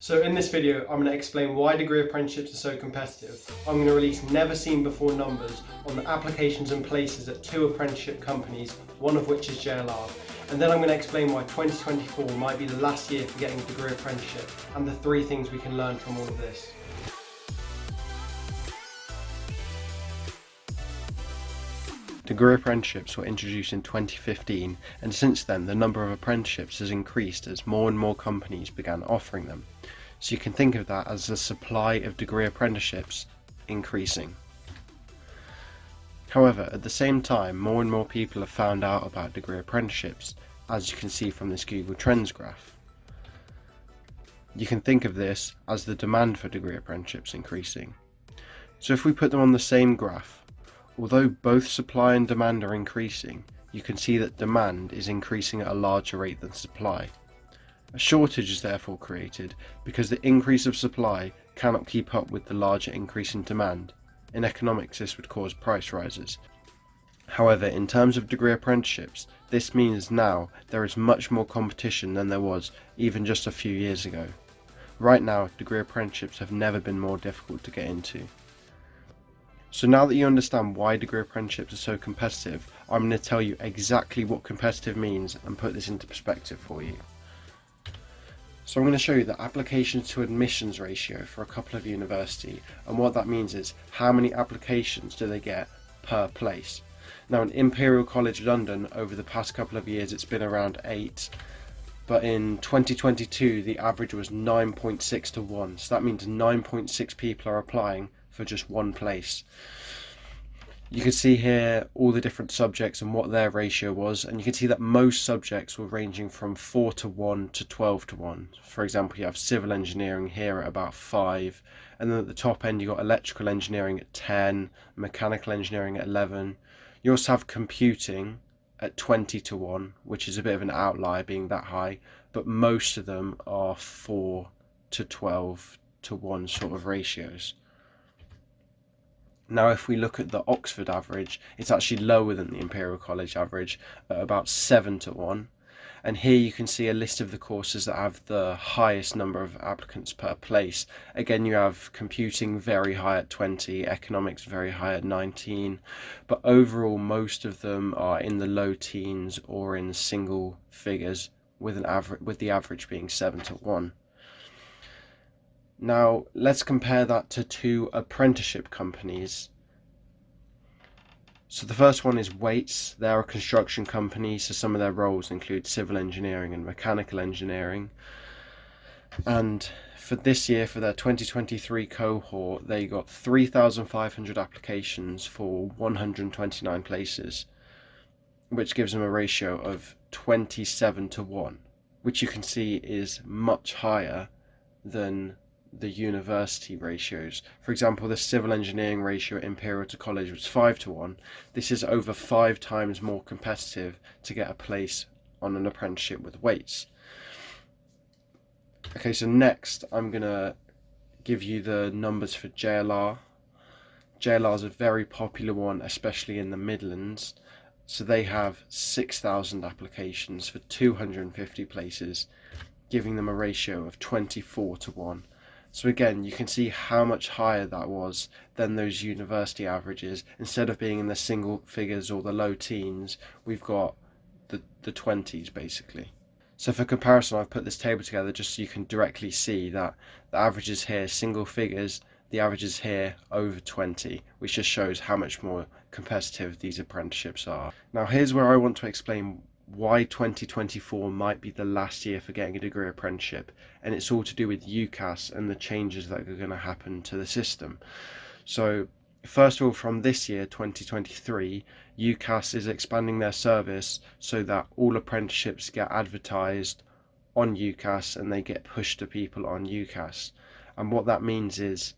So in this video, I'm going to explain why degree apprenticeships are so competitive. I'm going to release never seen before numbers on the applications and places at 2 apprenticeship companies, one of which is JLR. And then I'm going to explain why 2024 might be the last year for getting a degree apprenticeship and the 3 things we can learn from all of this. Degree apprenticeships were introduced in 2015, and since then the number of apprenticeships has increased as more and more companies began offering them. So you can think of that as the supply of degree apprenticeships increasing. However, at the same time, more and more people have found out about degree apprenticeships, as you can see from this Google Trends graph. You can think of this as the demand for degree apprenticeships increasing. So if we put them on the same graph, although both supply and demand are increasing, you can see that demand is increasing at a larger rate than supply. A shortage is therefore created because the increase of supply cannot keep up with the larger increase in demand. In economics, this would cause price rises. However, in terms of degree apprenticeships, this means now there is much more competition than there was even just a few years ago. Right now, degree apprenticeships have never been more difficult to get into. So now that you understand why degree apprenticeships are so competitive, I'm going to tell you exactly what competitive means and put this into perspective for you. So I'm going to show you the applications to admissions ratio for a couple of universities, and what that means is how many applications do they get per place. Now in Imperial College London, over the past couple of years it's been around 8, but in 2022 the average was 9.6 to 1, so that means 9.6 people are applying for just one place. You can see here all the different subjects and what their ratio was, and you can see that most subjects were ranging from 4 to 1 to 12 to 1. For example, you have civil engineering here at about 5, and then at the top end you got electrical engineering at 10, mechanical engineering at 11. You also have computing at 20 to 1, which is a bit of an outlier being that high, but most of them are 4 to 12 to 1 sort of ratios. Now if we look at the Oxford average, it's actually lower than the Imperial College average at about 7 to 1. And here you can see a list of the courses that have the highest number of applicants per place. Again, you have computing very high at 20, economics very high at 19, but overall most of them are in the low teens or in single figures, with the average being 7 to 1. Now let's compare that to 2 apprenticeship companies. So the first one is Waits. They're a construction company, so some of their roles include civil engineering and mechanical engineering. And for this year, for their 2023 cohort, they got 3,500 applications for 129 places, which gives them a ratio of 27 to 1, which you can see is much higher than the university ratios. For example, the civil engineering ratio at Imperial to College was 5 to 1. This is over 5 times more competitive to get a place on an apprenticeship with Waits. Okay, so next I'm gonna give you the numbers for JLR. JLR is a very popular one, especially in the Midlands. So they have 6,000 applications for 250 places, giving them a ratio of 24 to 1. So again, you can see how much higher that was than those university averages. Instead of being in the single figures or the low teens, we've got the 20s basically. So for comparison, I've put this table together just so you can directly see that the averages here single figures, the averages here over 20, which just shows how much more competitive these apprenticeships are. Now here's where I want to explain why 2024 might be the last year for getting a degree apprenticeship, and it's all to do with UCAS and the changes that are going to happen to the system. So first of all, from this year 2023, UCAS is expanding their service so that all apprenticeships get advertised on UCAS and they get pushed to people on UCAS. And what that means is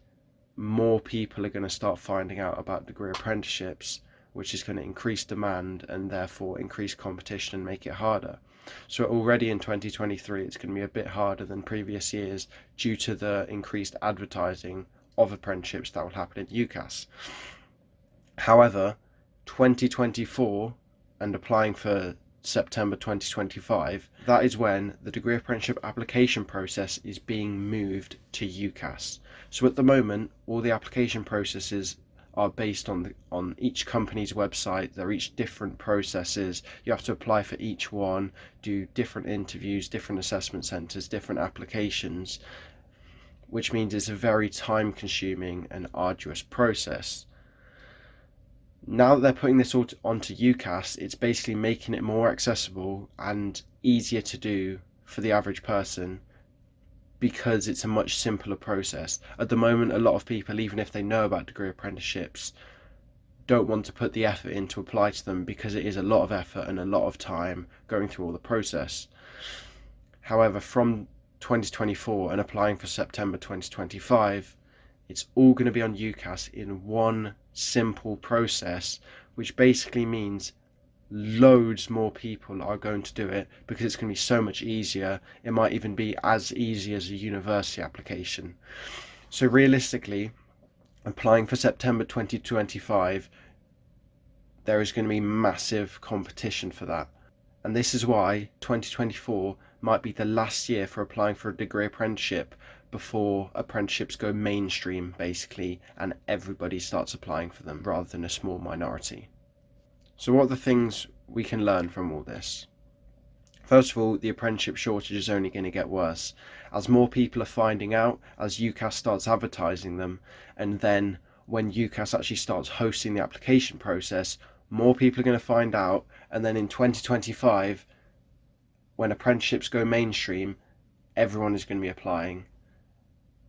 more people are going to start finding out about degree apprenticeships, which is going to increase demand and therefore increase competition and make it harder. So already in 2023 it's going to be a bit harder than previous years due to the increased advertising of apprenticeships that will happen at UCAS. However, 2024 and applying for September 2025, that is when the degree apprenticeship application process is being moved to UCAS. So at the moment, all the application processes are based on each company's website. They're each different processes. You have to apply for each one, do different interviews, different assessment centres, different applications, which means it's a very time consuming and arduous process. Now that they're putting this all onto UCAS, it's basically making it more accessible and easier to do for the average person, because it's a much simpler process. At the moment, a lot of people, even if they know about degree apprenticeships, don't want to put the effort in to apply to them, because it is a lot of effort and a lot of time going through all the process. However, from 2024 and applying for September 2025, it's all going to be on UCAS in one simple process, which basically means loads more people are going to do it, because it's going to be so much easier. It might even be as easy as a university application. So realistically, applying for September 2025, there is going to be massive competition for that. And this is why 2024 might be the last year for applying for a degree apprenticeship before apprenticeships go mainstream, basically, and everybody starts applying for them rather than a small minority. So what are the things we can learn from all this? First of all, the apprenticeship shortage is only going to get worse. As more people are finding out, as UCAS starts advertising them, and then when UCAS actually starts hosting the application process, more people are going to find out, and then in 2025, when apprenticeships go mainstream, everyone is going to be applying.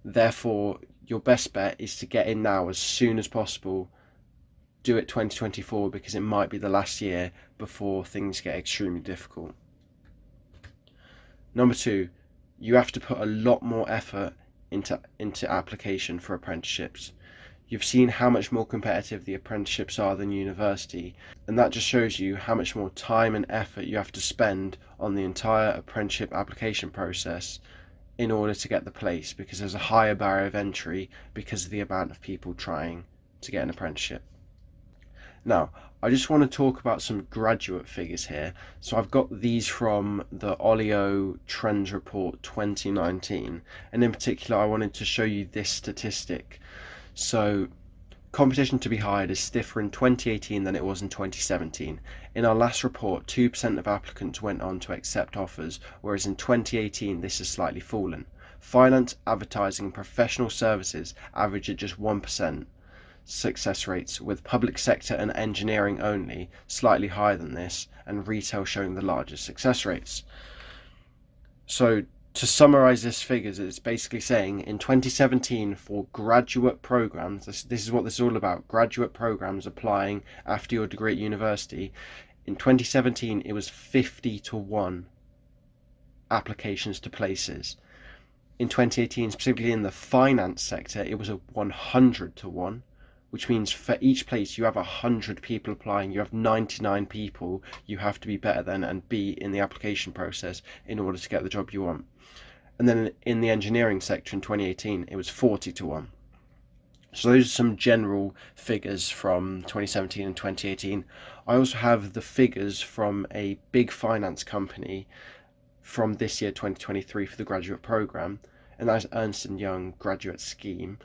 Therefore, your best bet is to get in now as soon as possible. Do it 2024, because it might be the last year before things get extremely difficult. Number two, you have to put a lot more effort into application for apprenticeships. You've seen how much more competitive the apprenticeships are than university, and that just shows you how much more time and effort you have to spend on the entire apprenticeship application process in order to get the place, because there's a higher barrier of entry because of the amount of people trying to get an apprenticeship. Now, I just want to talk about some graduate figures here. So I've got these from the Olio Trends Report 2019, and in particular I wanted to show you this statistic. So competition to be hired is stiffer in 2018 than it was in 2017. In our last report, 2% of applicants went on to accept offers, whereas in 2018 this has slightly fallen. Finance, advertising and professional services average at just 1% success rates, with public sector and engineering only slightly higher than this, and retail showing the largest success rates. So to summarize this figures, it's basically saying in 2017 for graduate programs, this is what this is all about, graduate programs applying after your degree at university, in 2017 it was 50-1 applications to places. In 2018, specifically in the finance sector, it was a 100-1, which means for each place you have 100 people applying, you have 99 people you have to be better than and be in the application process in order to get the job you want. And then in the engineering sector in 2018, it was 40-1. So those are some general figures from 2017 and 2018. I also have the figures from a big finance company from this year, 2023, for the graduate program, and that's Ernst & Young graduate scheme.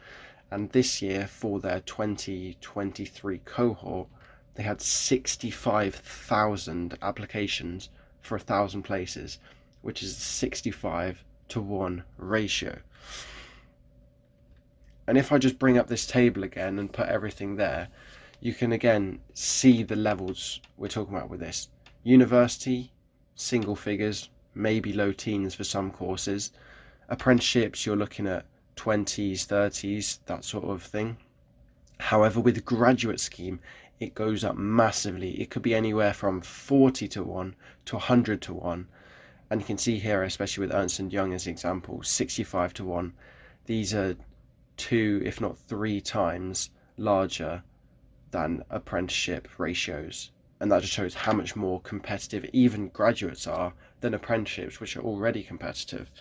And this year, for their 2023 cohort, they had 65,000 applications for 1,000 places, which is a 65-1 ratio. And if I just bring up this table again and put everything there, you can again see the levels we're talking about with this. University, single figures, maybe low teens for some courses. Apprenticeships, you're looking at 20s, 30s, that sort of thing. However, with graduate scheme, it goes up massively. It could be anywhere from 40-1 to 100-1. And you can see here, especially with Ernst & Young as an example, 65-1. These are 2, if not 3 times larger than apprenticeship ratios. And that just shows how much more competitive even graduates are than apprenticeships, which are already competitive.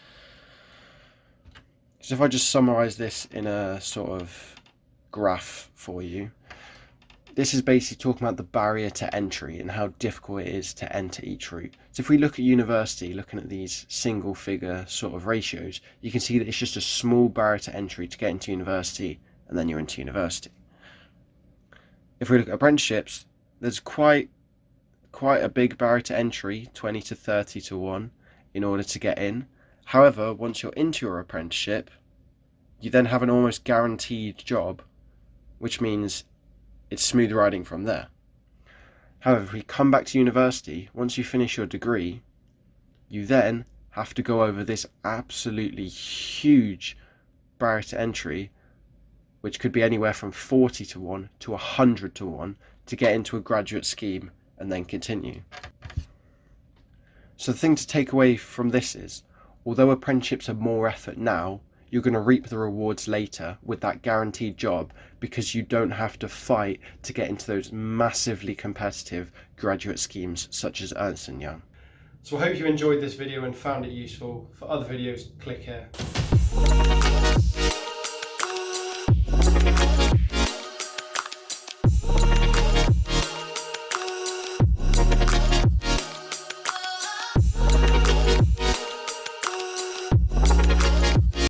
So if I just summarize this in a sort of graph for you, This is basically talking about the barrier to entry and how difficult it is to enter each route. So if we look at university, looking at these single figure sort of ratios, you can see that it's just a small barrier to entry to get into university, and then you're into university. If we look at apprenticeships, there's quite a big barrier to entry, 20 to 30 to 1, in order to get in. However, once you're into your apprenticeship, you then have an almost guaranteed job, which means it's smooth riding from there. However, if we come back to university, once you finish your degree, you then have to go over this absolutely huge barrier to entry, which could be anywhere from 40 to 1 to 100 to 1 to get into a graduate scheme and then continue. So the thing to take away from this is, although apprenticeships are more effort now, you're going to reap the rewards later with that guaranteed job, because you don't have to fight to get into those massively competitive graduate schemes such as Ernst & Young. So I hope you enjoyed this video and found it useful. For other videos, click here.